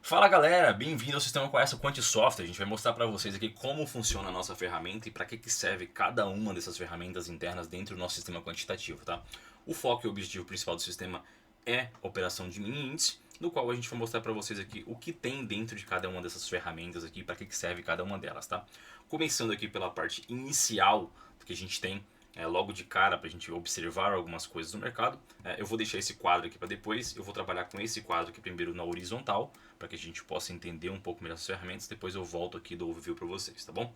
Fala galera, bem-vindo ao Sistema com essa Quantisoft. A gente vai mostrar para vocês aqui como funciona a nossa ferramenta e para que serve cada uma dessas ferramentas internas dentro do nosso sistema quantitativo, tá? O foco e o objetivo principal do sistema é operação de mini índice, no qual a gente vai mostrar para vocês aqui o que tem dentro de cada uma dessas ferramentas aqui, para que serve cada uma delas, tá? Começando aqui pela parte inicial que a gente tem logo de cara para a gente observar algumas coisas do mercado. Eu vou deixar esse quadro aqui para depois, eu vou trabalhar com esse quadro aqui primeiro na horizontal, para que a gente possa entender um pouco melhor as ferramentas, depois eu volto aqui do overview para vocês, tá bom?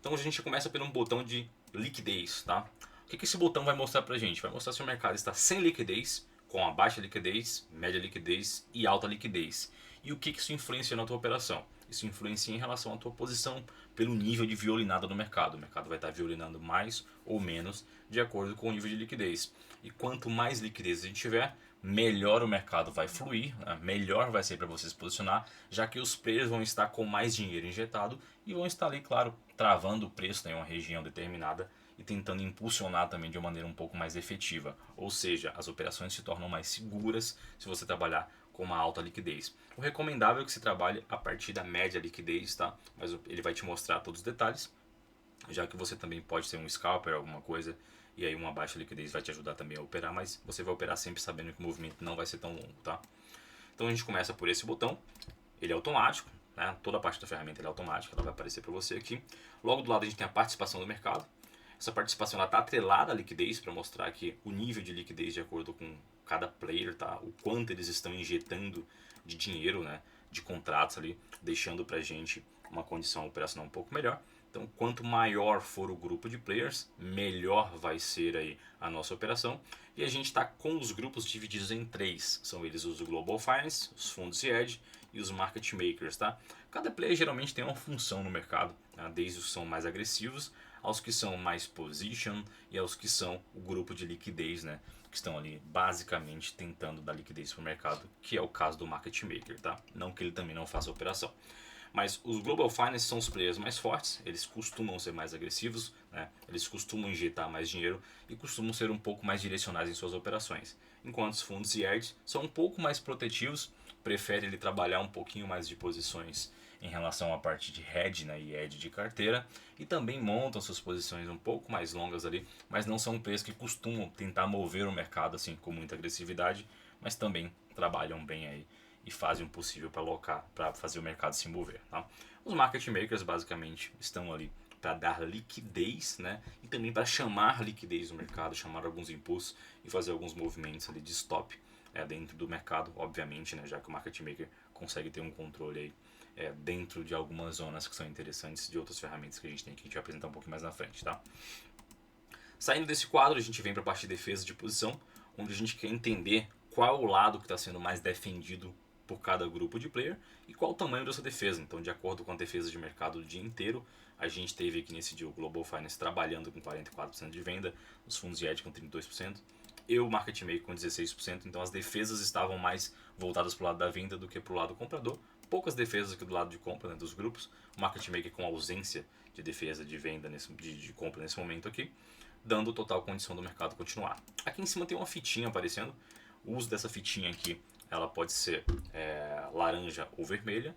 Então a gente começa pelo um botão de liquidez, tá? O que esse botão vai mostrar para a gente? Vai mostrar se o mercado está sem liquidez, com a baixa liquidez, média liquidez e alta liquidez. E o que isso influencia na tua operação? Isso influencia em relação à tua posição pelo nível de violinada do mercado. O mercado vai estar violinando mais ou menos de acordo com o nível de liquidez. E quanto mais liquidez a gente tiver, melhor o mercado vai fluir, né? Melhor vai ser para você se posicionar, já que os players vão estar com mais dinheiro injetado e vão estar ali, claro, travando o preço em uma região determinada e tentando impulsionar também de uma maneira um pouco mais efetiva. Ou seja, as operações se tornam mais seguras se você trabalhar com uma alta liquidez. O recomendável é que você trabalhe a partir da média liquidez, tá? Mas ele vai te mostrar todos os detalhes, já que você também pode ser um scalper, alguma coisa, e aí uma baixa liquidez vai te ajudar também a operar, mas você vai operar sempre sabendo que o movimento não vai ser tão longo, tá? Então a gente começa por esse botão, ele é automático, né? Toda a parte da ferramenta é automática, ela vai aparecer para você aqui. Logo do lado a gente tem a participação do mercado. Essa participação está atrelada à liquidez para mostrar aqui o nível de liquidez de acordo com cada player, tá? O quanto eles estão injetando de dinheiro, né? De contratos ali, deixando para a gente uma condição operacional um pouco melhor. Então, quanto maior for o grupo de players, melhor vai ser aí a nossa operação. E a gente está com os grupos divididos em três. São eles os Global Finance, os fundos de hedge e os market makers, tá? Cada player geralmente tem uma função no mercado, tá? Desde os que são mais agressivos aos que são mais position e aos que são o grupo de liquidez, né? Que estão ali basicamente tentando dar liquidez para o mercado, que é o caso do market maker, tá? Não que ele também não faça operação. Mas os Global Finance são os players mais fortes, eles costumam ser mais agressivos, né? Eles costumam injetar mais dinheiro e costumam ser um pouco mais direcionais em suas operações. Enquanto os fundos e hedge são um pouco mais protetivos, preferem ele trabalhar um pouquinho mais de posições em relação à parte de hedge, né, e hedge de carteira, e também montam suas posições um pouco mais longas ali, mas não são players que costumam tentar mover o mercado assim com muita agressividade, mas também trabalham bem aí e fazem o possível para alocar, para fazer o mercado se mover, tá? Os market makers basicamente estão ali para dar liquidez, né? E também para chamar liquidez no mercado, chamar alguns impulsos e fazer alguns movimentos ali de stop dentro do mercado, obviamente, né? Já que o market maker consegue ter um controle aí dentro de algumas zonas que são interessantes de outras ferramentas que a gente tem que a gente vai apresentar um pouquinho mais na frente, tá? Saindo desse quadro, a gente vem para a parte de defesa de posição, onde a gente quer entender qual o lado que está sendo mais defendido por cada grupo de player e qual o tamanho dessa defesa. Então, de acordo com a defesa de mercado do dia inteiro, a gente teve aqui nesse dia o Global Finance trabalhando com 44% de venda, os fundos de hedge com 32%, e o Market Maker com 16%. Então, as defesas estavam mais voltadas para o lado da venda do que para o lado comprador. Poucas defesas aqui do lado de compra, né, dos grupos. O Market Maker com ausência de defesa de venda, de compra nesse momento aqui, dando total condição do mercado continuar. Aqui em cima tem uma fitinha aparecendo. O uso dessa fitinha aqui, ela pode ser laranja ou vermelha,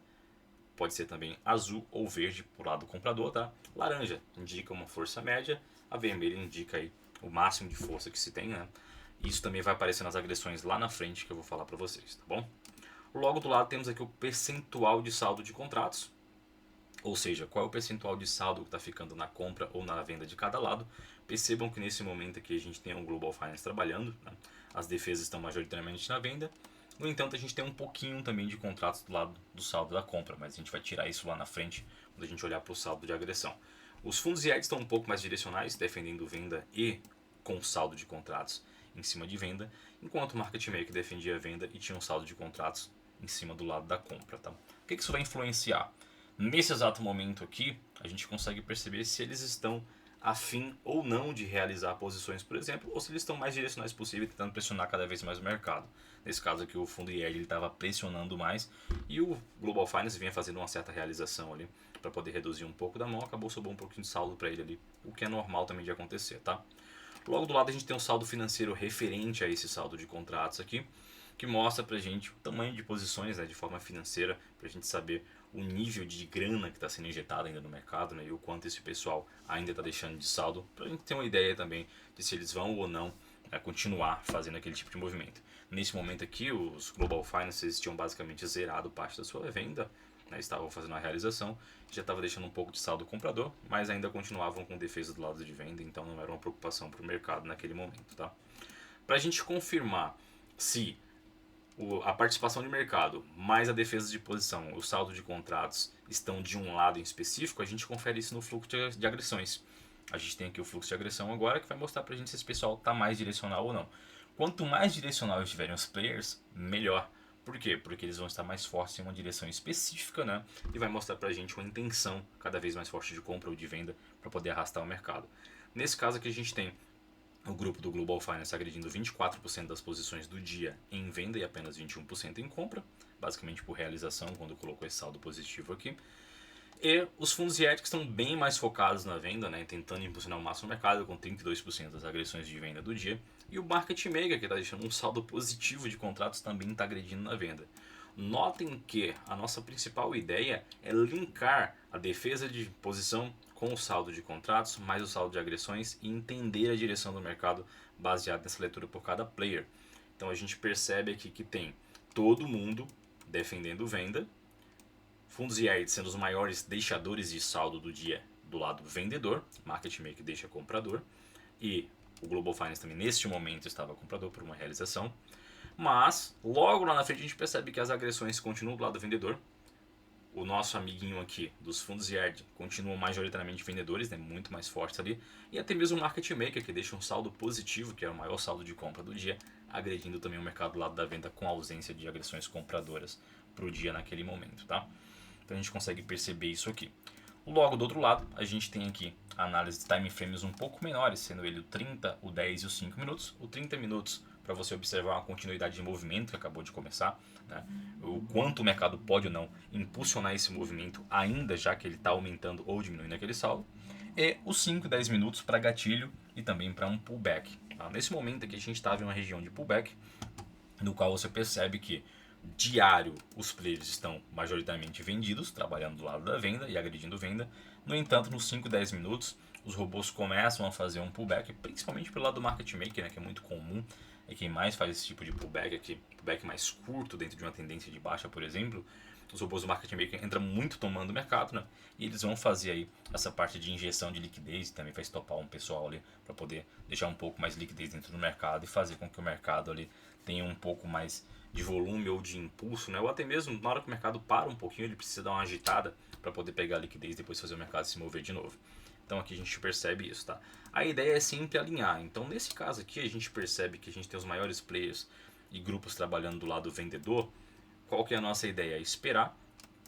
pode ser também azul ou verde para o lado do comprador, tá? Laranja indica uma força média, a vermelha indica aí o máximo de força que se tem, né? Isso também vai aparecer nas agressões lá na frente que eu vou falar para vocês, tá bom? Logo do lado temos aqui o percentual de saldo de contratos, ou seja, qual é o percentual de saldo que está ficando na compra ou na venda de cada lado. Percebam que nesse momento aqui a gente tem um Global Finance trabalhando, né? As defesas estão majoritariamente na venda. No entanto, a gente tem um pouquinho também de contratos do lado do saldo da compra, mas a gente vai tirar isso lá na frente quando a gente olhar para o saldo de agressão. Os fundos e hedges estão um pouco mais direcionais, defendendo venda e com saldo de contratos em cima de venda, enquanto o market maker defendia a venda e tinha um saldo de contratos em cima do lado da compra. Tá? O que isso vai influenciar? Nesse exato momento aqui, a gente consegue perceber se eles estão a fim ou não de realizar posições, por exemplo, ou se eles estão mais direcionais possível, tentando pressionar cada vez mais o mercado. Nesse caso aqui, o fundo IED estava pressionando mais e o Global Finance vinha fazendo uma certa realização ali para poder reduzir um pouco da mão, acabou sobrando um pouquinho de saldo para ele ali, o que é normal também de acontecer, tá? Logo do lado a gente tem um saldo financeiro referente a esse saldo de contratos aqui, que mostra pra gente o tamanho de posições, né, de forma financeira, pra gente saber o nível de grana que está sendo injetado ainda no mercado, né, e o quanto esse pessoal ainda está deixando de saldo, pra gente ter uma ideia também de se eles vão ou não, né, continuar fazendo aquele tipo de movimento. Nesse momento aqui, os Global Finances tinham basicamente zerado parte da sua venda, né, estavam fazendo a realização, já estava deixando um pouco de saldo comprador, mas ainda continuavam com defesa do lado de venda, então não era uma preocupação para o mercado naquele momento. Tá? Para a gente confirmar se a participação de mercado mais a defesa de posição, o saldo de contratos estão de um lado em específico, a gente confere isso no fluxo de agressões. A gente tem aqui o fluxo de agressão agora que vai mostrar pra gente se esse pessoal está mais direcional ou não. Quanto mais direcional estiverem os players, melhor. Por quê? Porque eles vão estar mais fortes em uma direção específica, né? E vai mostrar pra gente uma intenção cada vez mais forte de compra ou de venda para poder arrastar o mercado. Nesse caso aqui a gente tem o grupo do Global Finance agredindo 24% das posições do dia em venda e apenas 21% em compra, basicamente por realização quando colocou esse saldo positivo aqui. E os fundos de hedge que estão bem mais focados na venda, né, tentando impulsionar o máximo no mercado com 32% das agressões de venda do dia. E o market maker, que está deixando um saldo positivo de contratos, também está agredindo na venda. Notem que a nossa principal ideia é linkar a defesa de posição com o saldo de contratos, mais o saldo de agressões e entender a direção do mercado baseado nessa leitura por cada player. Então a gente percebe aqui que tem todo mundo defendendo venda, fundos IAID sendo os maiores deixadores de saldo do dia do lado vendedor, market maker deixa comprador, e o Global Finance também neste momento estava comprador por uma realização. Mas logo lá na frente a gente percebe que as agressões continuam do lado vendedor. O nosso amiguinho aqui dos fundos IAD continuam majoritariamente vendedores, né, muito mais fortes ali. E até mesmo o market maker, que deixa um saldo positivo, que é o maior saldo de compra do dia, agredindo também o mercado do lado da venda com ausência de agressões compradoras para o dia naquele momento. Tá? Então a gente consegue perceber isso aqui. Logo do outro lado, a gente tem aqui a análise de time frames um pouco menores, sendo ele o 30, o 10 e os 5 minutos. O 30 minutos para você observar uma continuidade de movimento que acabou de começar, né? O quanto o mercado pode ou não impulsionar esse movimento ainda, já que ele está aumentando ou diminuindo aquele saldo. E os 5 e 10 minutos para gatilho e também para um pullback. Tá? Nesse momento aqui a gente estava em uma região de pullback, no qual você percebe que diário os players estão majoritariamente vendidos, trabalhando do lado da venda e agredindo venda. No entanto, nos 5 e 10 minutos, os robôs começam a fazer um pullback, principalmente pelo lado do market maker, né, que é muito comum, é quem mais faz esse tipo de pullback aqui, pullback mais curto dentro de uma tendência de baixa, por exemplo. Os robôs do market maker entram muito tomando o mercado, né, e eles vão fazer aí essa parte de injeção de liquidez, também vai estopar um pessoal ali para poder deixar um pouco mais liquidez dentro do mercado e fazer com que o mercado ali tenha um pouco mais de volume ou de impulso, né? Ou até mesmo na hora que o mercado para um pouquinho, ele precisa dar uma agitada para poder pegar a liquidez e depois fazer o mercado se mover de novo. Então aqui a gente percebe isso, tá? A ideia é sempre alinhar. Então nesse caso aqui a gente percebe que a gente tem os maiores players e grupos trabalhando do lado vendedor. Qual que é a nossa ideia? É esperar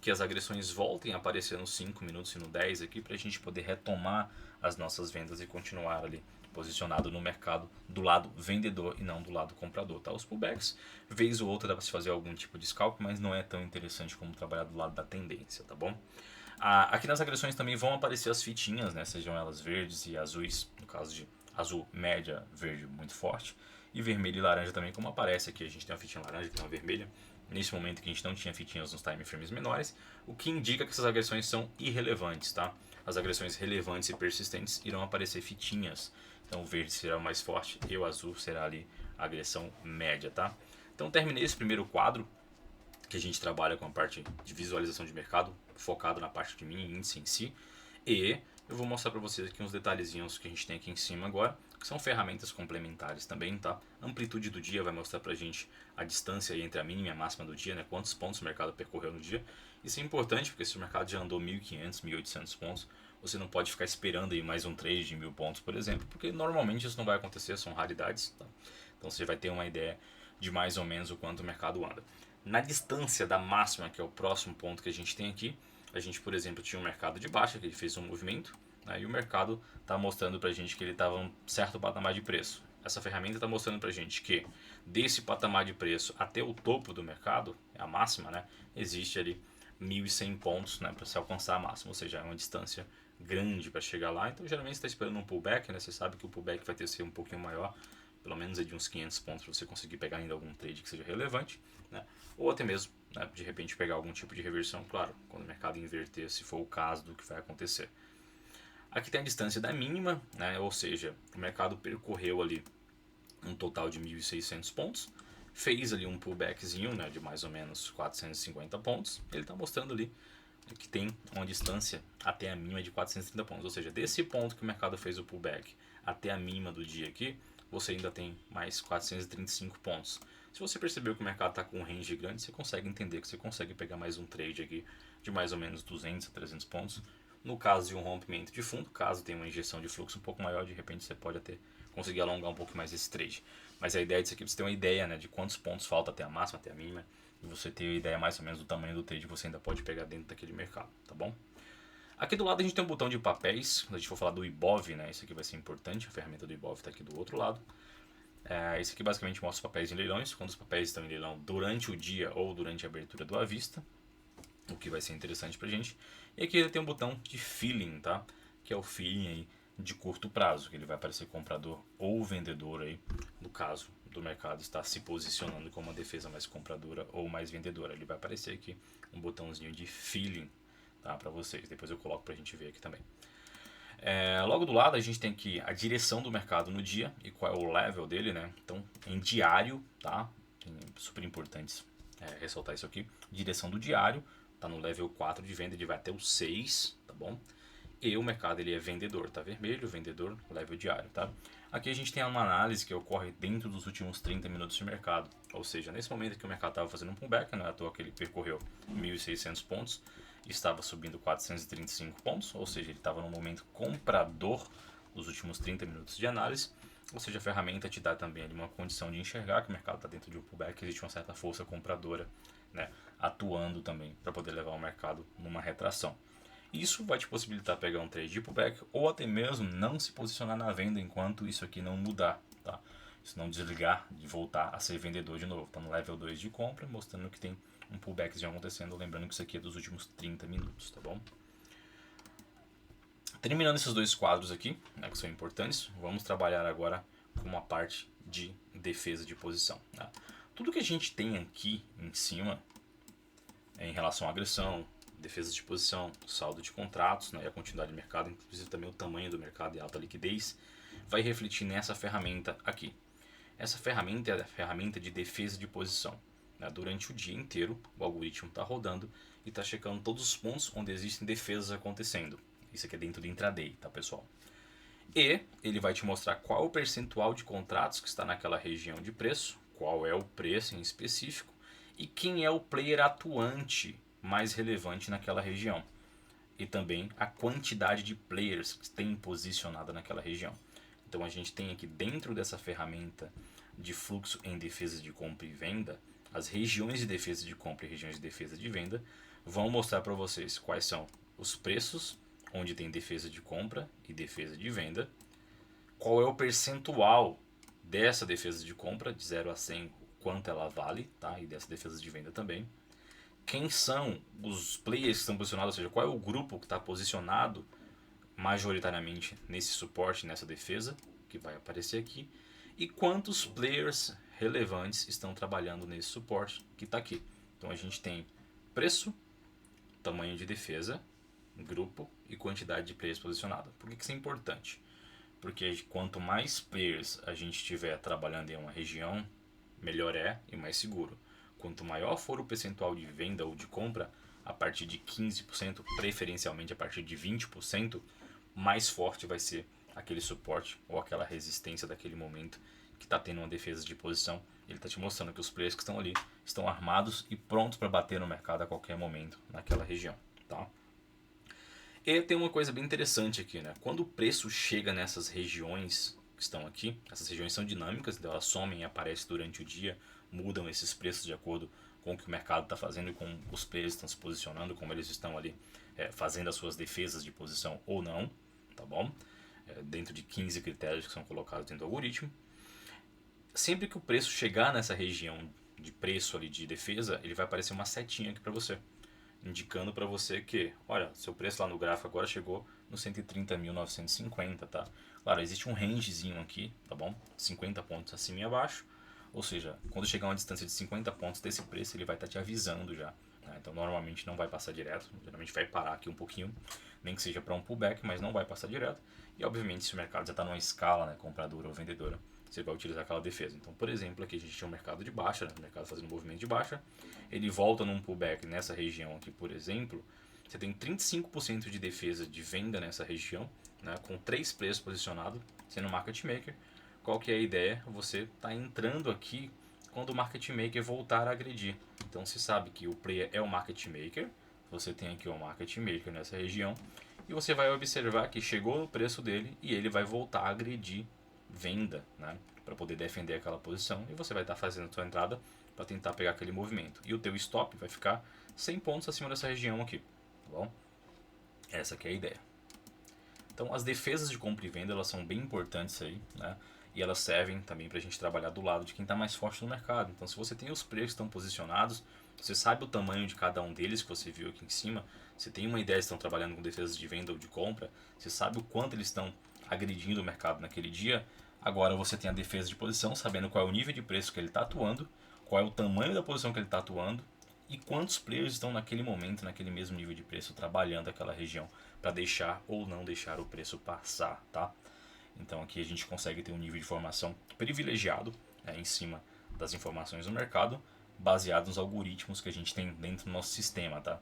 que as agressões voltem a aparecer nos 5 minutos e no 10 aqui para a gente poder retomar as nossas vendas e continuar ali posicionado no mercado do lado vendedor e não do lado comprador, tá? Os pullbacks, vez ou outra dá para se fazer algum tipo de scalp, mas não é tão interessante como trabalhar do lado da tendência, tá bom? Aqui nas agressões também vão aparecer as fitinhas, né? Sejam elas verdes e azuis, no caso de azul média, verde muito forte, e vermelho e laranja também, como aparece aqui. A gente tem uma fitinha laranja, tem uma vermelha. Nesse momento que a gente não tinha fitinhas nos time frames menores, o que indica que essas agressões são irrelevantes, tá? As agressões relevantes e persistentes irão aparecer fitinhas. Então o verde será o mais forte e o azul será ali a agressão média, tá? Então terminei esse primeiro quadro, que a gente trabalha com a parte de visualização de mercado, focado na parte de mini índice em si. E eu vou mostrar para vocês aqui uns detalhezinhos que a gente tem aqui em cima agora, que são ferramentas complementares também, tá? A amplitude do dia vai mostrar pra gente a distância entre a mínima e a máxima do dia, né? Quantos pontos o mercado percorreu no dia. Isso é importante porque se o mercado já andou 1.500, 1.800 pontos, você não pode ficar esperando aí mais um trade de 1.000 pontos, por exemplo, porque normalmente isso não vai acontecer, são raridades, tá? Então você vai ter uma ideia de mais ou menos o quanto o mercado anda. Na distância da máxima, que é o próximo ponto que a gente tem aqui, a gente, por exemplo, tinha um mercado de baixa, que ele fez um movimento, né, e o mercado está mostrando para a gente que ele estava em um certo patamar de preço. Essa ferramenta está mostrando para a gente que desse patamar de preço até o topo do mercado, a máxima, né, existe ali 1.100 pontos, né, para se alcançar a máxima, ou seja, é uma distância grande para chegar lá. Então, geralmente você está esperando um pullback, né, você sabe que o pullback vai ter que ser um pouquinho maior pelo menos é de uns 500 pontos para você conseguir pegar ainda algum trade que seja relevante, né? Ou até mesmo, né, de repente pegar algum tipo de reversão, claro, quando o mercado inverter, se for o caso do que vai acontecer. Aqui tem a distância da mínima, né? Ou seja, o mercado percorreu ali um total de 1.600 pontos, fez ali um pullbackzinho, né, de mais ou menos 450 pontos. Ele está mostrando ali que tem uma distância até a mínima de 430 pontos, ou seja, desse ponto que o mercado fez o pullback até a mínima do dia aqui, você ainda tem mais 435 pontos. Se você percebeu que o mercado está com um range grande, você consegue entender que você consegue pegar mais um trade aqui de mais ou menos 200 a 300 pontos. No caso de um rompimento de fundo, caso tenha uma injeção de fluxo um pouco maior, de repente você pode até conseguir alongar um pouco mais esse trade. Mas a ideia disso aqui é você ter uma ideia, né, de quantos pontos falta até a máxima, até a mínima, e você ter uma ideia mais ou menos do tamanho do trade que você ainda pode pegar dentro daquele mercado, tá bom? Aqui do lado a gente tem um botão de papéis, quando a gente for falar do IBOV, né, isso aqui vai ser importante, a ferramenta do IBOV está aqui do outro lado. Esse aqui basicamente mostra os papéis em leilões, quando os papéis estão em leilão durante o dia ou durante a abertura do à vista, o que vai ser interessante pra gente. E aqui ele tem um botão de feeling, tá? Que é o feeling aí de curto prazo, que ele vai aparecer comprador ou vendedor aí, no caso do mercado estar se posicionando como uma defesa mais compradora ou mais vendedora. Ele vai aparecer aqui um botãozinho de feeling, tá? Para vocês. Depois eu coloco pra gente ver aqui também. Logo do lado a gente tem aqui a direção do mercado no dia e qual é o level dele, né? Então em diário, tá? Super importante ressaltar isso aqui. Direção do diário, tá no level 4 de venda, ele vai até o 6, tá bom? E o mercado ele é vendedor, tá vermelho, vendedor, level diário, tá? Aqui a gente tem uma análise que ocorre dentro dos últimos 30 minutos de mercado, ou seja, nesse momento que o mercado estava fazendo um pullback, não é à toa que ele percorreu 1.600 pontos, estava subindo 435 pontos, ou seja, ele estava no momento comprador dos últimos 30 minutos de análise, ou seja, a ferramenta te dá também ali uma condição de enxergar que o mercado está dentro de um pullback, existe uma certa força compradora, né, atuando também para poder levar o mercado numa retração. Isso vai te possibilitar pegar um trade de pullback ou até mesmo não se posicionar na venda enquanto isso aqui não mudar, tá? Se não desligar e voltar a ser vendedor de novo. Está no level 2 de compra, mostrando que tem um pullback já acontecendo, lembrando que isso aqui é dos últimos 30 minutos, tá bom? Terminando esses dois quadros aqui, né, que são importantes, vamos trabalhar agora com uma parte de defesa de posição. Tá? Tudo que a gente tem aqui em cima, em relação à agressão, defesa de posição, saldo de contratos, né, e a continuidade de mercado, inclusive também o tamanho do mercado e alta liquidez, vai refletir nessa ferramenta aqui. Essa ferramenta é a ferramenta de defesa de posição. Né? Durante o dia inteiro, o algoritmo está rodando e está checando todos os pontos onde existem defesas acontecendo. Isso aqui é dentro do intraday, tá, pessoal? E ele vai te mostrar qual é o percentual de contratos que está naquela região de preço, qual é o preço em específico e quem é o player atuante mais relevante naquela região. E também a quantidade de players que tem posicionada naquela região. Então a gente tem aqui dentro dessa ferramenta de fluxo em defesa de compra e venda, as regiões de defesa de compra e regiões de defesa de venda vão mostrar para vocês quais são os preços onde tem defesa de compra e defesa de venda, qual é o percentual dessa defesa de compra, de 0 a 100, quanto ela vale, tá? E dessa defesa de venda também. Quem são os players que estão posicionados, ou seja, qual é o grupo que está posicionado majoritariamente nesse suporte, nessa defesa, que vai aparecer aqui, e quantos players relevantes estão trabalhando nesse suporte que está aqui. Então a gente tem preço, tamanho de defesa, grupo e quantidade de players posicionados. Por que isso é importante? Porque quanto mais players a gente tiver trabalhando em uma região, melhor é e mais seguro. Quanto maior for o percentual de venda ou de compra, a partir de 15%, preferencialmente a partir de 20%, mais forte vai ser aquele suporte ou aquela resistência daquele momento que está tendo uma defesa de posição. Ele está te mostrando que os players que estão ali estão armados e prontos para bater no mercado a qualquer momento naquela região. Tá? E tem uma coisa bem interessante aqui, né? Quando o preço chega nessas regiões que estão aqui, essas regiões são dinâmicas, então elas somem e aparecem durante o dia, mudam esses preços de acordo com o que o mercado está fazendo e com os players estão se posicionando, como eles estão ali fazendo as suas defesas de posição ou não, tá bom? Dentro de 15 critérios que são colocados dentro do algoritmo. Sempre que o preço chegar nessa região de preço ali de defesa, ele vai aparecer uma setinha aqui para você. indicando para você que, olha, seu preço lá no gráfico agora chegou no 130.950, tá? Claro, existe um rangezinho aqui, tá bom? 50 pontos acima e abaixo, ou seja, quando chegar a uma distância de 50 pontos desse preço, ele vai estar te avisando já, né? Então normalmente não vai passar direto, geralmente vai parar aqui um pouquinho, nem que seja para um pullback, mas não vai passar direto. E obviamente se o mercado já está numa escala, né, compradora ou vendedora, você vai utilizar aquela defesa. Então, por exemplo, aqui a gente tinha um mercado de baixa, né, o mercado fazendo um movimento de baixa, ele volta num pullback nessa região aqui, por exemplo, você tem 35% de defesa de venda nessa região, né, com 3 players posicionados, sendo market maker. Qual que é a ideia? Você está entrando aqui quando o market maker voltar a agredir. Então se sabe que o player é o market maker, você tem aqui o market maker nessa região, e você vai observar que chegou no preço dele e ele vai voltar a agredir venda, né, para poder defender aquela posição, e você vai estar fazendo a sua entrada para tentar pegar aquele movimento. E o teu stop vai ficar 100 pontos acima dessa região aqui, tá bom? Essa aqui é a ideia. Então as defesas de compra e venda, elas são bem importantes aí, né? E elas servem também para a gente trabalhar do lado de quem está mais forte no mercado. Então se você tem os preços que estão posicionados, você sabe o tamanho de cada um deles que você viu aqui em cima, você tem uma ideia se estão trabalhando com defesas de venda ou de compra, você sabe o quanto eles estão agredindo o mercado naquele dia, agora você tem a defesa de posição, sabendo qual é o nível de preço que ele está atuando, qual é o tamanho da posição que ele está atuando e quantos players estão naquele momento, naquele mesmo nível de preço, trabalhando aquela região para deixar ou não deixar o preço passar, tá? Então aqui a gente consegue ter um nível de informação privilegiado, né, em cima das informações do mercado, baseado nos algoritmos que a gente tem dentro do nosso sistema, tá?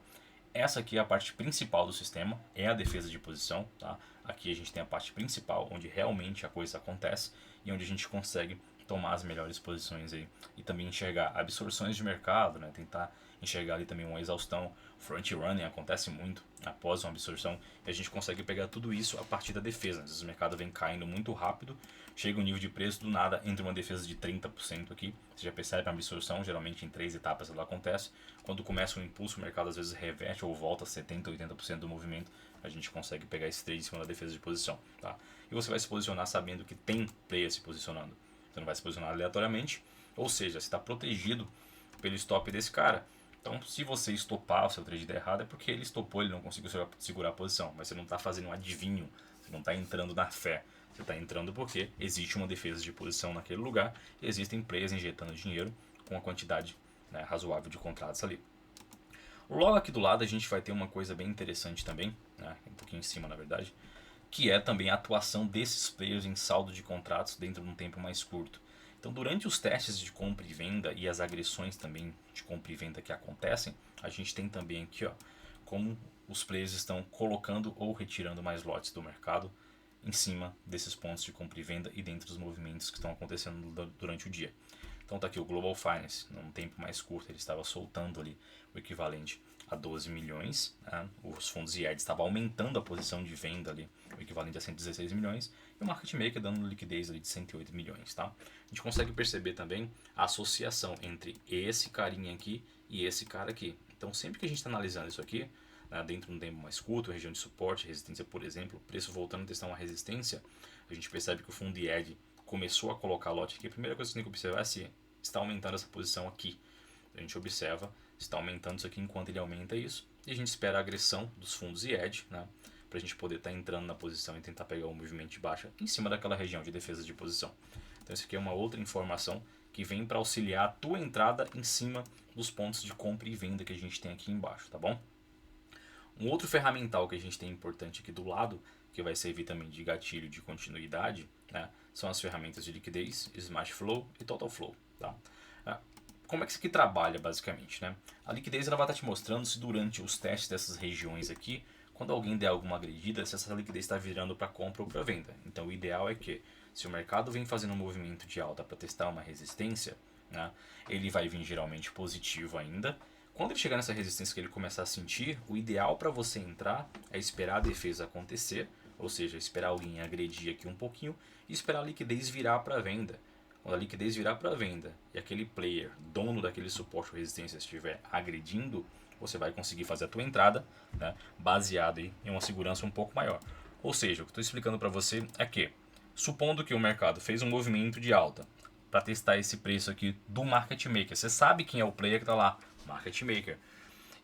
Essa aqui é a parte principal do sistema, é a defesa de posição, tá? Aqui a gente tem a parte principal, onde realmente a coisa acontece e onde a gente consegue tomar as melhores posições aí e também enxergar absorções de mercado, né? Tentar enxergar ali também uma exaustão, front running acontece muito após uma absorção e a gente consegue pegar tudo isso a partir da defesa. Às vezes o mercado vem caindo muito rápido, chega o nível de preço do nada entre uma defesa de 30% aqui, você já percebe a absorção, geralmente em 3 etapas ela acontece. Quando começa um impulso, o mercado às vezes reverte ou volta 70, 80% do movimento, a gente consegue pegar esse trade em cima da defesa de posição, tá? E você vai se posicionar sabendo que tem player se posicionando. Você não vai se posicionar aleatoriamente, ou seja, você está protegido pelo stop desse cara. Então, se você estopar o seu trade der errado, é porque ele estopou, ele não conseguiu segurar a posição. Mas você não está fazendo um adivinho, você não está entrando na fé. Você está entrando porque existe uma defesa de posição naquele lugar e existem players injetando dinheiro com uma quantidade, né, razoável de contratos ali. Logo aqui do lado a gente vai ter uma coisa bem interessante também, né, um pouquinho em cima na verdade, que é também a atuação desses players em saldo de contratos dentro de um tempo mais curto. Então, durante os testes de compra e venda e as agressões também de compra e venda que acontecem, a gente tem também aqui, ó, como os players estão colocando ou retirando mais lotes do mercado em cima desses pontos de compra e venda e dentro dos movimentos que estão acontecendo durante o dia. Então tá aqui o Global Finance, num tempo mais curto, ele estava soltando ali o equivalente a 12 milhões, né? Os fundos IED estavam aumentando a posição de venda ali, o equivalente a 116 milhões, e o market maker dando liquidez ali de 108 milhões, tá? A gente consegue perceber também a associação entre esse carinha aqui e esse cara aqui. Então sempre que a gente está analisando isso aqui, né, dentro de um tempo mais curto, região de suporte, resistência, por exemplo, preço voltando a testar uma resistência, a gente percebe que o fundo IED começou a colocar lote aqui. A primeira coisa que você tem que observar é se está aumentando essa posição aqui. A gente observa, está aumentando isso aqui enquanto ele aumenta isso, e a gente espera a agressão dos fundos IED, né, para a gente poder estar entrando na posição e tentar pegar o movimento de baixa em cima daquela região de defesa de posição. Então isso aqui é uma outra informação que vem para auxiliar a tua entrada em cima dos pontos de compra e venda que a gente tem aqui embaixo, tá bom? Um outro ferramental que a gente tem importante aqui do lado, que vai servir também de gatilho de continuidade, né, são as ferramentas de liquidez, Smart Flow e Total Flow. Tá? Como é que isso aqui trabalha basicamente? Né? A liquidez ela vai estar te mostrando se durante os testes dessas regiões aqui, quando alguém der alguma agredida, se essa liquidez está virando para compra ou para venda. Então o ideal é que, se o mercado vem fazendo um movimento de alta para testar uma resistência, né, ele vai vir geralmente positivo ainda. Quando ele chegar nessa resistência que ele começar a sentir, o ideal para você entrar é esperar a defesa acontecer, ou seja, esperar alguém agredir aqui um pouquinho e esperar a liquidez virar para venda. Quando a liquidez virar para venda e aquele player, dono daquele suporte ou resistência, estiver agredindo, você vai conseguir fazer a tua entrada, né, baseada em uma segurança um pouco maior. Ou seja, o que eu estou explicando para você é que, supondo que o mercado fez um movimento de alta para testar esse preço aqui do market maker, você sabe quem é o player que está lá, market maker.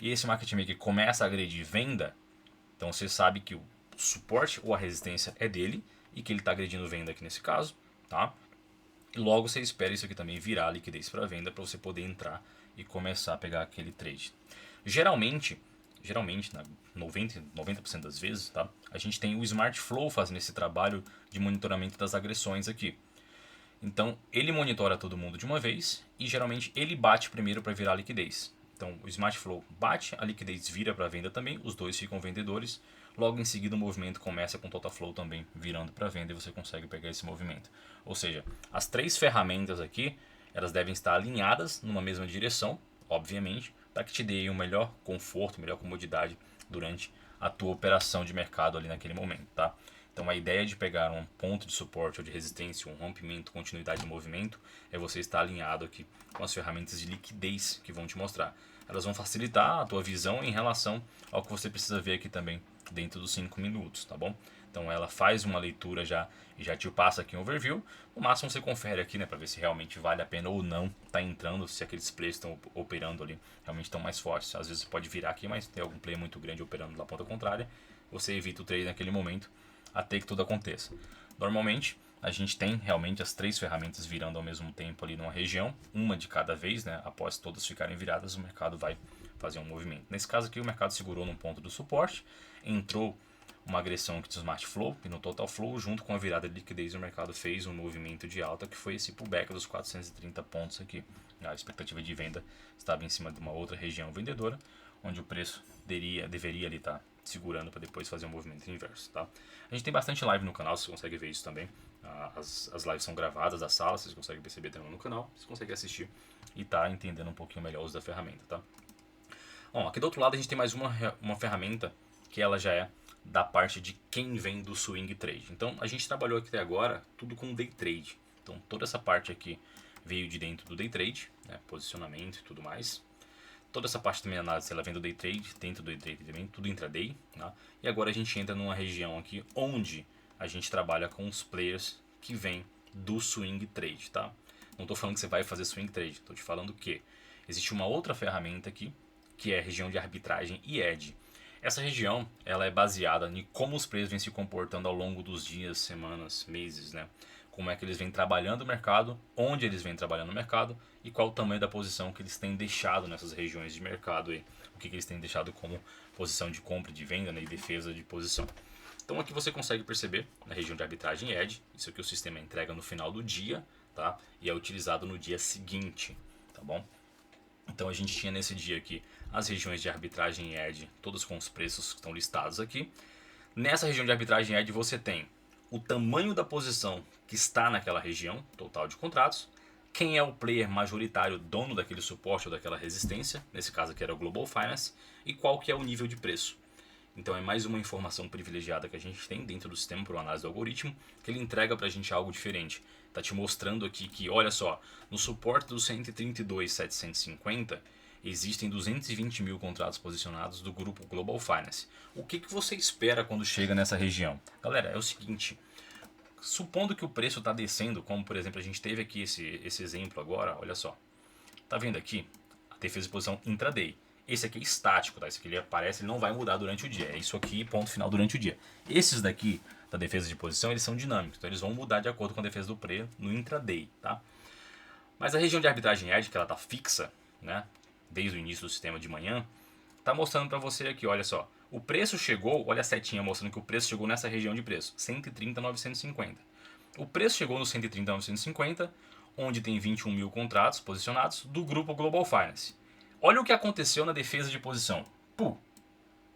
e esse market maker começa a agredir venda, então você sabe que o suporte ou a resistência é dele e que ele está agredindo venda aqui nesse caso, tá? E logo você espera isso aqui também virar liquidez para venda para você poder entrar e começar a pegar aquele trade. Geralmente, na 90% das vezes, tá? A gente tem o Smart Flow fazendo esse trabalho de monitoramento das agressões aqui. Então ele monitora todo mundo de uma vez e geralmente ele bate primeiro para virar liquidez. Então o Smart Flow bate, a liquidez vira para venda também, os dois ficam vendedores. Logo em seguida o movimento começa com o Total Flow também virando para venda e você consegue pegar esse movimento. Ou seja, as três ferramentas aqui, elas devem estar alinhadas numa mesma direção, obviamente, para que te dê um melhor conforto, melhor comodidade durante a tua operação de mercado ali naquele momento, tá? Então a ideia de pegar um ponto de suporte ou de resistência, um rompimento, continuidade de movimento, é você estar alinhado aqui com as ferramentas de liquidez que vão te mostrar. Elas vão facilitar a tua visão em relação ao que você precisa ver aqui também dentro dos 5 minutos, tá bom? Então ela faz uma leitura já e já te passa aqui um overview. No máximo você confere aqui, né, para ver se realmente vale a pena ou não tá entrando, se aqueles players estão operando ali realmente estão mais fortes. Às vezes você pode virar aqui, mas tem algum player muito grande operando na ponta contrária, você evita o trade naquele momento até que tudo aconteça. Normalmente a gente tem realmente as três ferramentas virando ao mesmo tempo ali numa região, uma de cada vez, né? Após todas ficarem viradas, o mercado vai fazer um movimento. Nesse caso aqui, o mercado segurou num ponto do suporte, entrou uma agressão aqui do Smart Flow e no Total Flow, junto com a virada de liquidez, o mercado fez um movimento de alta que foi esse pullback dos 430 pontos aqui. A expectativa de venda estava em cima de uma outra região vendedora, onde o preço deveria ali estar segurando para depois fazer um movimento inverso, tá? A gente tem bastante live no canal, você consegue ver isso também. As lives são gravadas da sala, vocês conseguem perceber também no canal, vocês conseguem assistir e tá entendendo um pouquinho melhor o uso da ferramenta, tá? Bom, aqui do outro lado a gente tem mais uma ferramenta que ela já é da parte de quem vem do swing trade. Então a gente trabalhou aqui até agora tudo com day trade. Então toda essa parte aqui veio de dentro do day trade, né, posicionamento e tudo mais. Toda essa parte também análise ela vem do day trade, dentro do day trade também, tudo intraday, tá? E agora a gente entra numa região aqui onde a gente trabalha com os players que vêm do swing trade, tá? Não estou falando que você vai fazer swing trade, estou te falando que existe uma outra ferramenta aqui, que é a região de arbitragem e edge. Essa região ela é baseada em como os players vêm se comportando ao longo dos dias, semanas, meses, né? Como é que eles vêm trabalhando o mercado, onde eles vêm trabalhando o mercado e qual o tamanho da posição que eles têm deixado nessas regiões de mercado aí. O que eles têm deixado como posição de compra e de venda, né, e defesa de posição. Então aqui você consegue perceber na região de arbitragem edge, isso aqui o sistema entrega no final do dia, tá? E é utilizado no dia seguinte, tá bom? Então a gente tinha nesse dia aqui as regiões de arbitragem edge, todas com os preços que estão listados aqui. Nessa região de arbitragem edge você tem o tamanho da posição que está naquela região, total de contratos, quem é o player majoritário, dono daquele suporte ou daquela resistência, nesse caso aqui era o Global Finance, e qual que é o nível de preço. Então é mais uma informação privilegiada que a gente tem dentro do sistema para o análise do algoritmo, que ele entrega para a gente algo diferente. Está te mostrando aqui que, olha só, no suporte do 132.750 existem 220 mil contratos posicionados do grupo Global Finance. O que você espera quando chega nessa região? Galera, é o seguinte, supondo que o preço está descendo, como por exemplo a gente teve aqui esse exemplo agora, olha só. Tá vendo aqui? A defesa de posição intraday. Esse aqui é estático, tá? Esse aqui ele aparece, ele não vai mudar durante o dia. É isso aqui, ponto final, durante o dia. Esses daqui, da defesa de posição, eles são dinâmicos. Então eles vão mudar de acordo com a defesa do player no intraday, tá? Mas a região de arbitragem edge, que ela tá fixa, né? Desde o início do sistema de manhã, tá mostrando para você aqui, olha só. O preço chegou, olha a setinha mostrando que o preço chegou nessa região de preço, 130.950. O preço chegou no 130.950, onde tem 21 mil contratos posicionados do grupo Global Finance. Olha o que aconteceu na defesa de posição.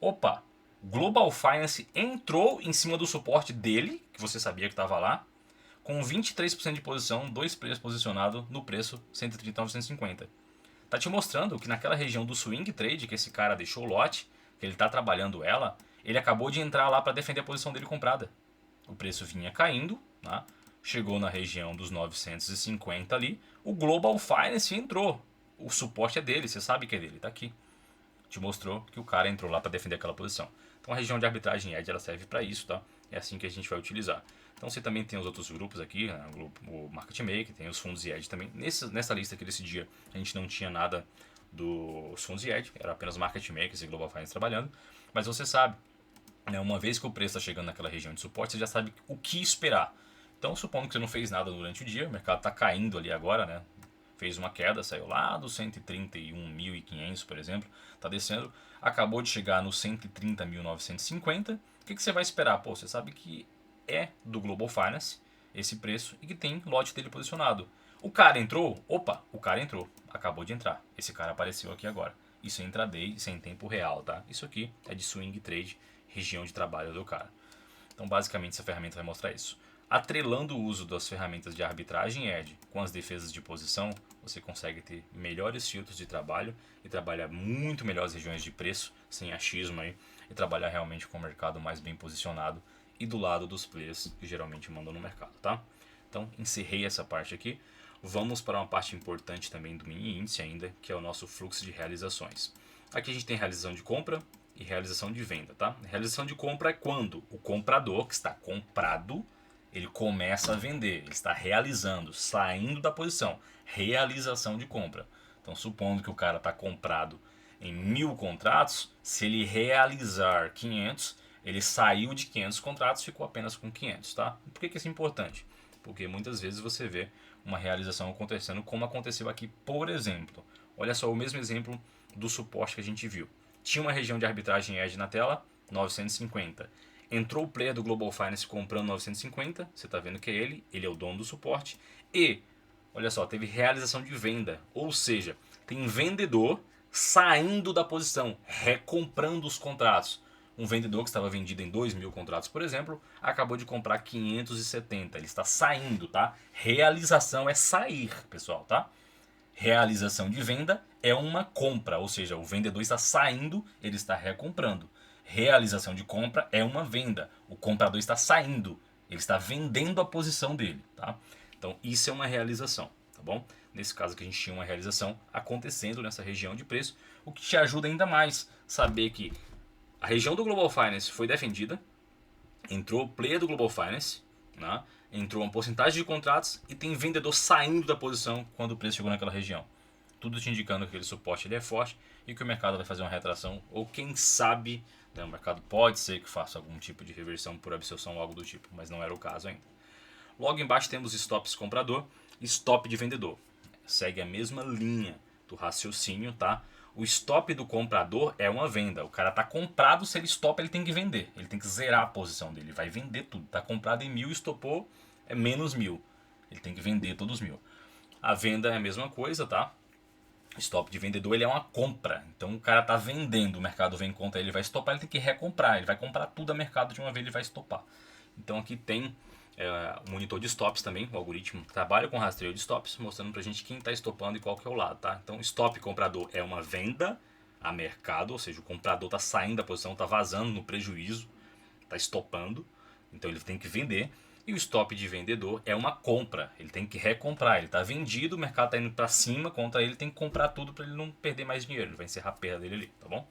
Opa, Global Finance entrou em cima do suporte dele, que você sabia que estava lá, com 23% de posição, dois players posicionados no preço 130.950. Tá te mostrando que naquela região do swing trade, que esse cara deixou o lote, que ele está trabalhando ela, ele acabou de entrar lá para defender a posição dele comprada. O preço vinha caindo, tá? Chegou na região dos 950 ali, o Global Finance entrou. O suporte é dele, você sabe que é dele, tá aqui. Te mostrou que o cara entrou lá para defender aquela posição. Então a região de arbitragem edge ela serve para isso, tá? É assim que a gente vai utilizar. Então você também tem os outros grupos aqui, né? O Market Maker, tem os fundos e edge também. Nessa lista aqui desse dia a gente não tinha nada dos fundos de hedge, era apenas market makers e Global Finance trabalhando, mas você sabe, né, uma vez que o preço está chegando naquela região de suporte, você já sabe o que esperar. Então, supondo que você não fez nada durante o dia, o mercado está caindo ali agora, né? Fez uma queda, saiu lá dos 131.500, por exemplo, está descendo, acabou de chegar nos 130.950. O que você vai esperar? Pô, você sabe que é do Global Finance esse preço e que tem lote dele posicionado. O cara entrou? Opa, o cara entrou, acabou de entrar. Esse cara apareceu aqui agora. Isso é intraday, sem tempo real, tá? Isso aqui é de swing trade, região de trabalho do cara. Então, basicamente, essa ferramenta vai mostrar isso. Atrelando o uso das ferramentas de arbitragem edge com as defesas de posição, você consegue ter melhores filtros de trabalho e trabalhar muito melhor as regiões de preço, sem achismo aí, e trabalhar realmente com o mercado mais bem posicionado e do lado dos players que geralmente mandam no mercado, tá? Então, encerrei essa parte aqui. Vamos para uma parte importante também do mini índice ainda, que é o nosso fluxo de realizações. Aqui a gente tem realização de compra e realização de venda, tá? Realização de compra é quando o comprador, que está comprado, ele começa a vender, ele está realizando, saindo da posição. Realização de compra. Então, supondo que o cara está comprado em 1.000 contratos, se ele realizar 500, ele saiu de 500 contratos, ficou apenas com 500, tá? Por que isso é importante? Porque muitas vezes você vê uma realização acontecendo, como aconteceu aqui, por exemplo. Olha só o mesmo exemplo do suporte que a gente viu. Tinha uma região de arbitragem edge na tela, 950. Entrou o player do Global Finance comprando 950, você está vendo que é ele é o dono do suporte. E, olha só, teve realização de venda, ou seja, tem vendedor saindo da posição, recomprando os contratos. Um vendedor que estava vendido em 2.000 contratos, por exemplo, acabou de comprar 570. Ele está saindo, tá? Realização é sair, pessoal, tá? Realização de venda é uma compra, ou seja, o vendedor está saindo, ele está recomprando. Realização de compra é uma venda, o comprador está saindo, ele está vendendo a posição dele, tá? Então isso é uma realização, tá bom? Nesse caso aqui a gente tinha uma realização acontecendo nessa região de preço, o que te ajuda ainda mais saber que a região do Global Finance foi defendida, entrou o player do Global Finance, né? Entrou uma porcentagem de contratos e tem vendedor saindo da posição quando o preço chegou naquela região. Tudo te indicando que aquele suporte ele é forte e que o mercado vai fazer uma retração, ou quem sabe, né, o mercado pode ser que faça algum tipo de reversão por absorção ou algo do tipo, mas não era o caso ainda. Logo embaixo temos stops comprador e stop de vendedor. Segue a mesma linha do raciocínio, tá? O stop do comprador é uma venda. O cara está comprado, se ele stop, ele tem que vender. Ele tem que zerar a posição dele. Ele vai vender tudo. Está comprado em 1.000, estopou, é menos 1.000. Ele tem que vender todos os 1.000. A venda é a mesma coisa, tá? Stop de vendedor, ele é uma compra. Então o cara está vendendo, o mercado vem contra ele, ele vai estopar, ele tem que recomprar. Ele vai comprar tudo a mercado de uma vez, ele vai estopar. Então aqui tem o monitor de stops também, o algoritmo trabalha com rastreio de stops, mostrando pra gente quem está estopando e qual que é o lado, tá? Então, stop comprador é uma venda a mercado, ou seja, o comprador está saindo da posição, está vazando no prejuízo, está estopando, então ele tem que vender. E o stop de vendedor é uma compra, ele tem que recomprar, ele está vendido, o mercado está indo para cima contra ele, tem que comprar tudo para ele não perder mais dinheiro, ele vai encerrar a perda dele ali, tá bom?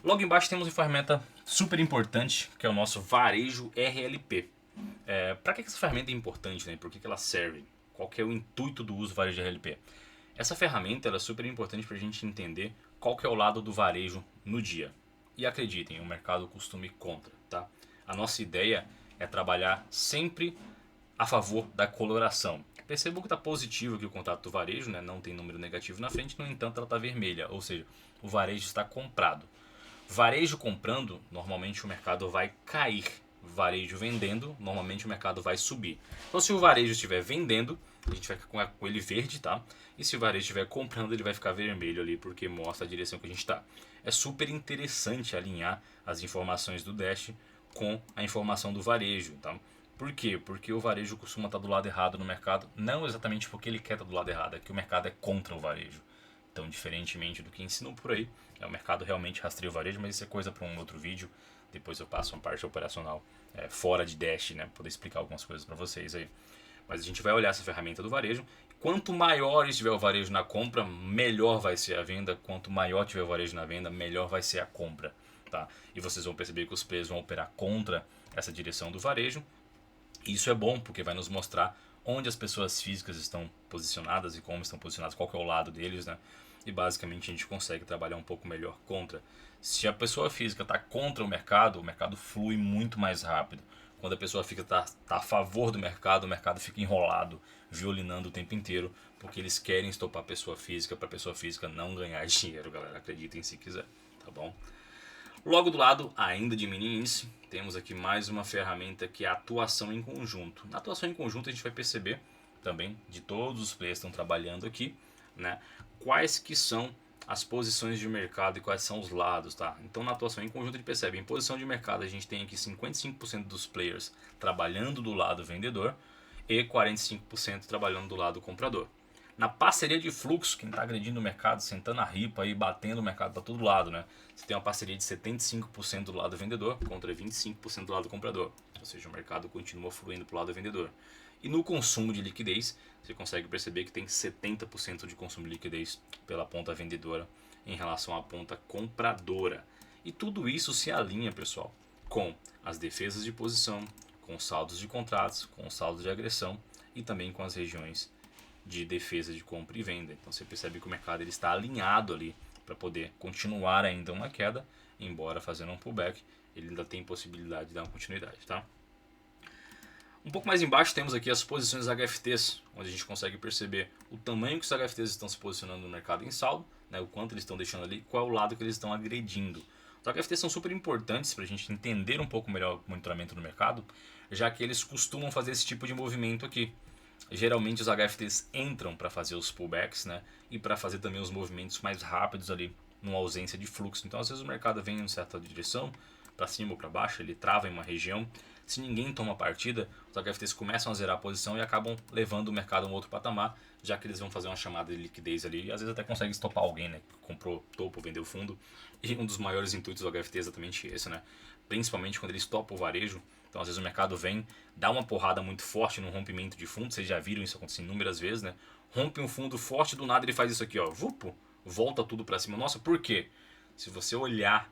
Logo embaixo temos uma ferramenta super importante, que é o nosso varejo RLP. Para que essa ferramenta é importante, né? Por que ela serve? Qual que é o intuito do uso do varejo de RLP? Essa ferramenta ela é super importante para a gente entender qual que é o lado do varejo no dia. E acreditem, o mercado costuma ir contra, tá? A nossa ideia é trabalhar sempre a favor da coloração. Percebam que está positivo aqui o contrato do varejo, né? Não tem número negativo na frente, no entanto ela está vermelha, ou seja, o varejo está comprado. Varejo comprando, normalmente o mercado vai cair. Varejo vendendo, normalmente o mercado vai subir. Então se o varejo estiver vendendo, a gente vai ficar com ele verde, tá? E se o varejo estiver comprando, ele vai ficar vermelho ali, porque mostra a direção que a gente está. É super interessante alinhar as informações do Dash com a informação do varejo, tá? Por quê? Porque o varejo costuma estar do lado errado no mercado, não exatamente porque ele quer estar do lado errado, é que o mercado é contra o varejo. Então, diferentemente do que ensinam por aí, o mercado realmente rastreia o varejo, mas isso é coisa para um outro vídeo. Depois eu passo uma parte operacional fora de Dash, né? Poder explicar algumas coisas para vocês aí. Mas a gente vai olhar essa ferramenta do varejo. Quanto maior estiver o varejo na compra, melhor vai ser a venda. Quanto maior tiver o varejo na venda, melhor vai ser a compra. Tá? E vocês vão perceber que os players vão operar contra essa direção do varejo. E isso é bom, porque vai nos mostrar onde as pessoas físicas estão posicionadas e como estão posicionadas, qual que é o lado deles, né? e basicamente a gente consegue trabalhar um pouco melhor contra. Se a pessoa física está contra o mercado flui muito mais rápido. Quando a pessoa fica tá a favor do mercado, o mercado fica enrolado, violinando o tempo inteiro, porque eles querem estopar a pessoa física para a pessoa física não ganhar dinheiro, galera. Acreditem se quiser, tá bom? Logo do lado, ainda de mini índice, temos aqui mais uma ferramenta que é a atuação em conjunto. Na atuação em conjunto a gente vai perceber também, de todos os players que estão trabalhando aqui, né, quais que são as posições de mercado e quais são os lados, tá? Então na atuação em conjunto a gente percebe, em posição de mercado a gente tem aqui 55% dos players trabalhando do lado vendedor e 45% trabalhando do lado comprador. Na parceria de fluxo, quem está agredindo o mercado, sentando a ripa e batendo o mercado para todo lado, né? Você tem uma parceria de 75% do lado vendedor contra 25% do lado comprador. Ou seja, o mercado continua fluindo para o lado vendedor. E no consumo de liquidez, você consegue perceber que tem 70% de consumo de liquidez pela ponta vendedora em relação à ponta compradora. E tudo isso se alinha, pessoal, com as defesas de posição, com saldos de contratos, com saldos de agressão e também com as regiões de defesa de compra e venda. Então você percebe que o mercado ele está alinhado ali para poder continuar ainda uma queda, embora fazendo um pullback, ele ainda tem possibilidade de dar uma continuidade, tá? Um pouco mais embaixo temos aqui as posições HFTs, onde a gente consegue perceber o tamanho que os HFTs estão se posicionando no mercado em saldo, né, o quanto eles estão deixando ali, qual é o lado que eles estão agredindo. Os HFTs são super importantes para a gente entender um pouco melhor o monitoramento do mercado, já que eles costumam fazer esse tipo de movimento aqui. Geralmente os HFTs entram para fazer os pullbacks, né, e para fazer também os movimentos mais rápidos ali, numa ausência de fluxo. Então às vezes o mercado vem em uma certa direção, para cima ou para baixo, ele trava em uma região. Se ninguém toma partida, os HFTs começam a zerar a posição e acabam levando o mercado a um outro patamar, já que eles vão fazer uma chamada de liquidez ali e às vezes até conseguem estopar alguém, né, que comprou topo, vendeu fundo. E um dos maiores intuitos do HFT é exatamente esse, né? Principalmente quando eles topam o varejo. Então às vezes o mercado vem, dá uma porrada muito forte no rompimento de fundo, vocês já viram isso acontecer inúmeras vezes, né? Rompe um fundo forte, do nada ele faz isso aqui, ó, vupo, volta tudo para cima. Nossa, por quê? Se você olhar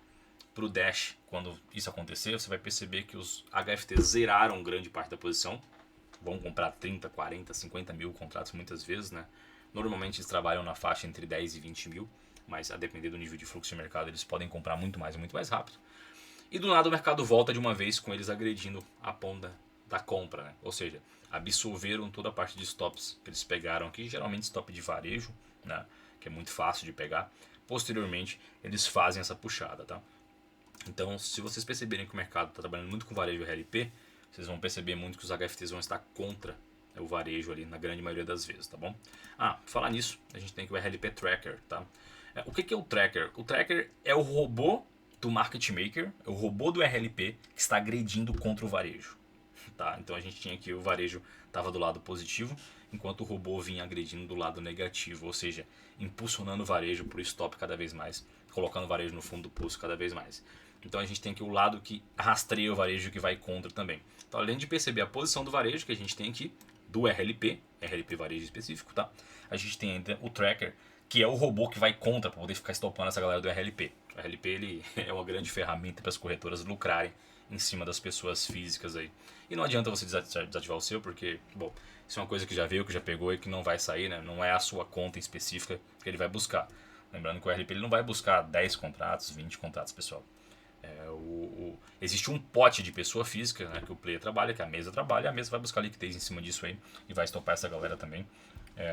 para o Dash, quando isso acontecer, você vai perceber que os HFTs zeraram grande parte da posição. Vão comprar 30, 40, 50 mil contratos muitas vezes, né? Normalmente eles trabalham na faixa entre 10 e 20 mil, mas a depender do nível de fluxo de mercado, eles podem comprar muito mais e muito mais rápido. E do nada o mercado volta de uma vez com eles agredindo a ponta da compra, né? Ou seja, absorveram toda a parte de stops que eles pegaram aqui, geralmente stop de varejo, né? Que é muito fácil de pegar. Posteriormente, eles fazem essa puxada, tá? Então, se vocês perceberem que o mercado está trabalhando muito com varejo e RLP, vocês vão perceber muito que os HFTs vão estar contra o varejo ali na grande maioria das vezes, tá bom? Ah, falar nisso, a gente tem aqui o RLP Tracker, tá? O que é o Tracker? O Tracker é o robô do Market Maker, é o robô do RLP que está agredindo contra o varejo, tá? Então a gente tinha aqui o varejo estava do lado positivo, enquanto o robô vinha agredindo do lado negativo, ou seja, impulsionando o varejo para o stop cada vez mais, colocando o varejo no fundo do pulso cada vez mais. Então a gente tem aqui o lado que rastreia o varejo que vai contra também. Então além de perceber a posição do varejo que a gente tem aqui, do RLP varejo específico, tá? A gente tem ainda o Tracker, que é o robô que vai contra para poder ficar estopando essa galera do RLP. O RLP ele é uma grande ferramenta para as corretoras lucrarem em cima das pessoas físicas aí. E não adianta você desativar o seu, porque, bom, isso é uma coisa que já veio, que já pegou e que não vai sair, né? Não é a sua conta em específica que ele vai buscar. Lembrando que o RLP ele não vai buscar 10 contratos, 20 contratos, pessoal. Existe um pote de pessoa física, né, que o player trabalha, que a mesa trabalha, e a mesa vai buscar liquidez em cima disso aí e vai estopar essa galera também,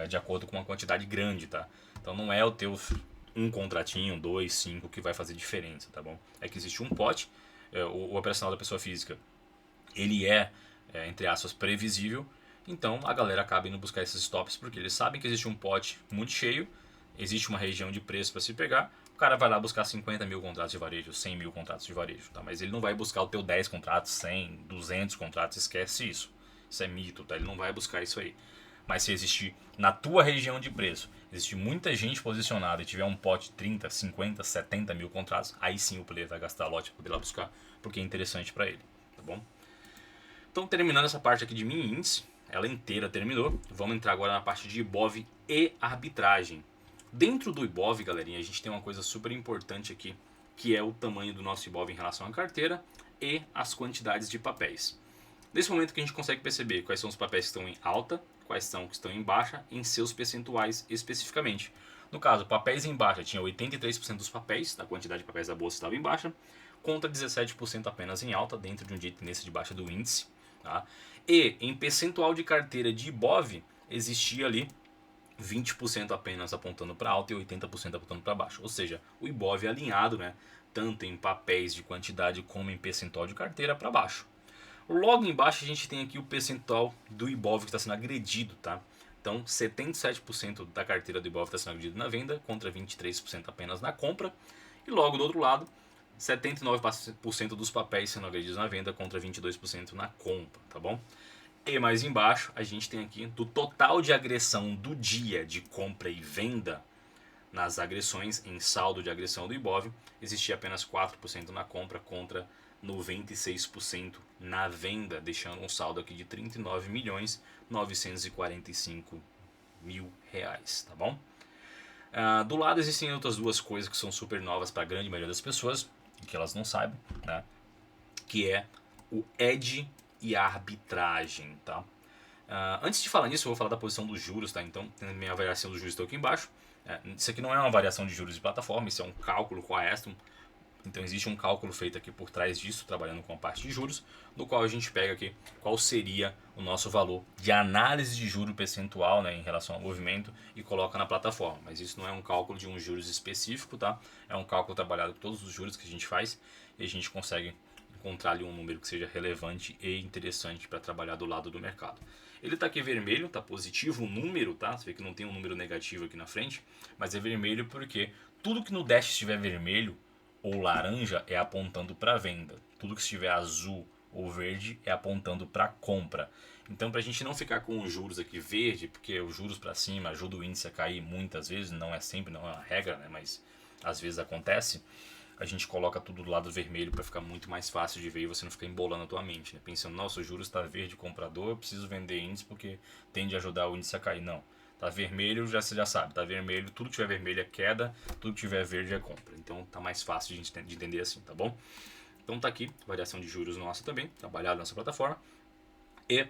de acordo com uma quantidade grande, tá? Então não é o teu um contratinho, 2, 5 que vai fazer diferença, tá bom? É que existe um pote, o operacional da pessoa física, ele entre aspas, previsível, então a galera acaba indo buscar esses stops porque eles sabem que existe um pote muito cheio, existe uma região de preço para se pegar. O cara vai lá buscar 50 mil contratos de varejo, 100 mil contratos de varejo, tá? Mas ele não vai buscar o teu 10 contratos, 100, 200 contratos, esquece isso. Isso é mito, tá? Ele não vai buscar isso aí. Mas se existir na tua região de preço, existe muita gente posicionada e tiver um pote de 30, 50, 70 mil contratos, aí sim o player vai gastar lote para poder ir lá buscar, porque é interessante para ele, tá bom? Então terminando essa parte aqui de mini índice, ela inteira terminou. Vamos entrar agora na parte de IBOV e arbitragem. Dentro do IBOV, galerinha, a gente tem uma coisa super importante aqui, que é o tamanho do nosso IBOV em relação à carteira e as quantidades de papéis. Nesse momento que a gente consegue perceber quais são os papéis que estão em alta, quais são que estão em baixa, em seus percentuais especificamente. No caso, papéis em baixa, tinha 83% dos papéis, da quantidade de papéis da bolsa estava em baixa, contra 17% apenas em alta, dentro de um dia de tendência de baixa do índice. Tá? E em percentual de carteira de IBOV, existia ali 20% apenas apontando para alta e 80% apontando para baixo. Ou seja, o IBOV é alinhado, né, tanto em papéis de quantidade como em percentual de carteira para baixo. Logo embaixo a gente tem aqui o percentual do IBOV que está sendo agredido, tá? Então 77% da carteira do IBOV está sendo agredido na venda contra 23% apenas na compra. E logo do outro lado, 79% dos papéis sendo agredidos na venda contra 22% na compra, tá bom? E mais embaixo a gente tem aqui do total de agressão do dia de compra e venda nas agressões em saldo de agressão do IBOV, existia apenas 4% na compra contra 96% na venda, deixando um saldo aqui de 39.945.000 reais, tá bom? Do lado existem outras duas coisas que são super novas para a grande maioria das pessoas, que elas não sabem, né? Que é o edge e a arbitragem, tá? Antes de falar nisso, eu vou falar da posição dos juros, tá? Então, tem a minha variação dos juros aqui embaixo. Isso aqui não é uma variação de juros de plataforma, isso é um cálculo com a Aston. Então existe um cálculo feito aqui por trás disso, trabalhando com a parte de juros, no qual a gente pega aqui qual seria o nosso valor de análise de juro percentual, né, em relação ao movimento e coloca na plataforma. Mas isso não é um cálculo de um juros específico, tá? É um cálculo trabalhado com todos os juros que a gente faz e a gente consegue encontrar ali um número que seja relevante e interessante para trabalhar do lado do mercado. Ele está aqui vermelho, está positivo o número, tá? Você vê que não tem um número negativo aqui na frente, mas é vermelho porque tudo que no dash estiver vermelho ou laranja é apontando para venda. Tudo que estiver azul ou verde é apontando para compra. Então, para a gente não ficar com os juros aqui verde, porque os juros para cima ajuda o índice a cair muitas vezes, não é sempre, não é uma regra, né? Mas às vezes acontece. A gente coloca tudo do lado vermelho para ficar muito mais fácil de ver e você não ficar embolando a tua mente, né? Pensando, nossa, o juros está verde, comprador, eu preciso vender índice porque tende a ajudar o índice a cair. Não. Tá vermelho, você já sabe, tá vermelho, tudo que tiver vermelho é queda, tudo que tiver verde é compra. Então tá mais fácil de entender assim, tá bom? Então tá aqui, variação de juros nossa também, trabalhada nessa plataforma. E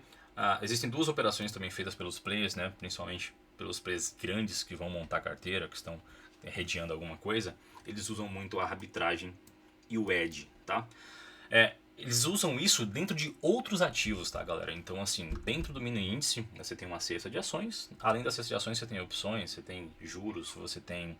existem duas operações também feitas pelos players, né? Principalmente pelos players grandes que vão montar carteira, que estão redeando alguma coisa. Eles usam muito a arbitragem e o edge, tá? Eles usam isso dentro de outros ativos, tá, galera? Então, assim, dentro do mini índice, você tem uma cesta de ações. Além da cesta de ações, você tem opções, você tem juros, você tem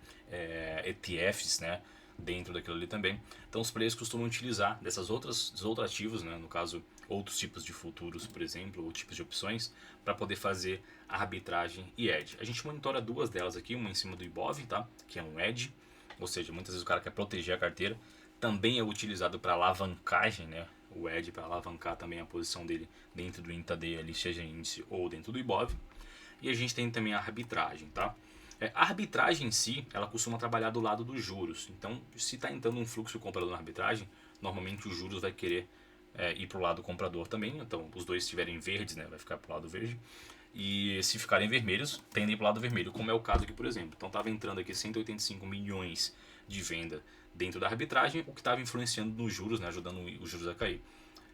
ETFs, né? Dentro daquilo ali também. Então, os players costumam utilizar dos outros ativos, né? No caso, outros tipos de futuros, por exemplo, ou tipos de opções, para poder fazer a arbitragem e edge. A gente monitora duas delas aqui, uma em cima do IBOV, tá? Que é um edge, ou seja, muitas vezes o cara quer proteger a carteira. Também é utilizado para alavancagem, né? O edge para alavancar também a posição dele dentro do intraday, ali, seja índice ou dentro do IBOV. E a gente tem também a arbitragem, tá? A arbitragem em si, ela costuma trabalhar do lado dos juros. Então, se está entrando um fluxo comprador na arbitragem, normalmente os juros vai querer ir para o lado comprador também. Então, os dois estiverem verdes, né? Vai ficar para o lado verde. E se ficarem vermelhos, tendem para o lado vermelho, como é o caso aqui, por exemplo. Então, estava entrando aqui 185 milhões de venda dentro da arbitragem, o que estava influenciando nos juros, né, ajudando os juros a cair.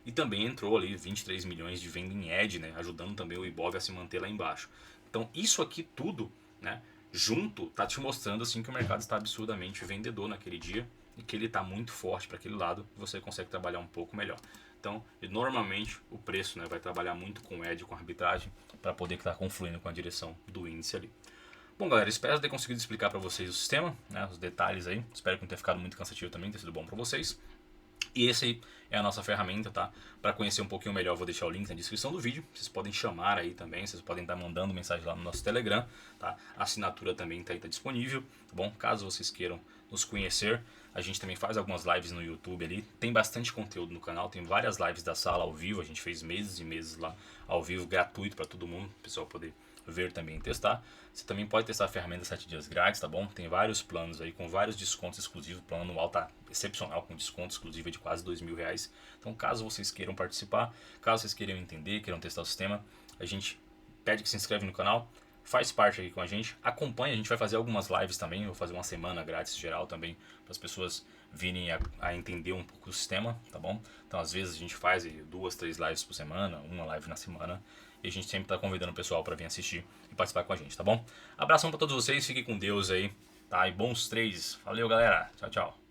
E também entrou ali 23 milhões de venda em edge, né, ajudando também o IBOV a se manter lá embaixo. Então isso aqui tudo, né, junto, tá te mostrando assim que o mercado está absurdamente vendedor naquele dia e que ele está muito forte para aquele lado e você consegue trabalhar um pouco melhor. Então, normalmente o preço, né, vai trabalhar muito com edge, com arbitragem, para poder estar confluindo com a direção do índice ali. Bom, galera, espero ter conseguido explicar para vocês o sistema, né, os detalhes aí. Espero que não tenha ficado muito cansativo também, tenha sido bom para vocês. E esse aí é a nossa ferramenta, tá? Para conhecer um pouquinho melhor, eu vou deixar o link na descrição do vídeo. Vocês podem chamar aí também, vocês podem estar mandando mensagem lá no nosso Telegram, tá? A assinatura também tá disponível, tá bom? Caso vocês queiram nos conhecer, a gente também faz algumas lives no YouTube ali. Tem bastante conteúdo no canal, tem várias lives da sala ao vivo. A gente fez meses e meses lá ao vivo, gratuito para todo mundo, o pessoal poder ver também e testar. Você também pode testar a ferramenta 7 dias grátis, tá bom? Tem vários planos aí com vários descontos exclusivos. O plano anual tá excepcional, com desconto exclusivo de quase R$2.000. Então, caso vocês queiram participar, caso vocês queiram entender, queiram testar o sistema, a gente pede que se inscreve no canal, faz parte aqui com a gente, acompanha, a gente vai fazer algumas lives também, eu vou fazer uma semana grátis geral também, para as pessoas virem a entender um pouco do sistema, tá bom? Então às vezes a gente faz 2, 3 lives por semana, uma live na semana, e a gente sempre tá convidando o pessoal para vir assistir e participar com a gente, tá bom? Abração para todos vocês, fiquem com Deus aí, tá? E bons trades. Valeu, galera. Tchau, tchau.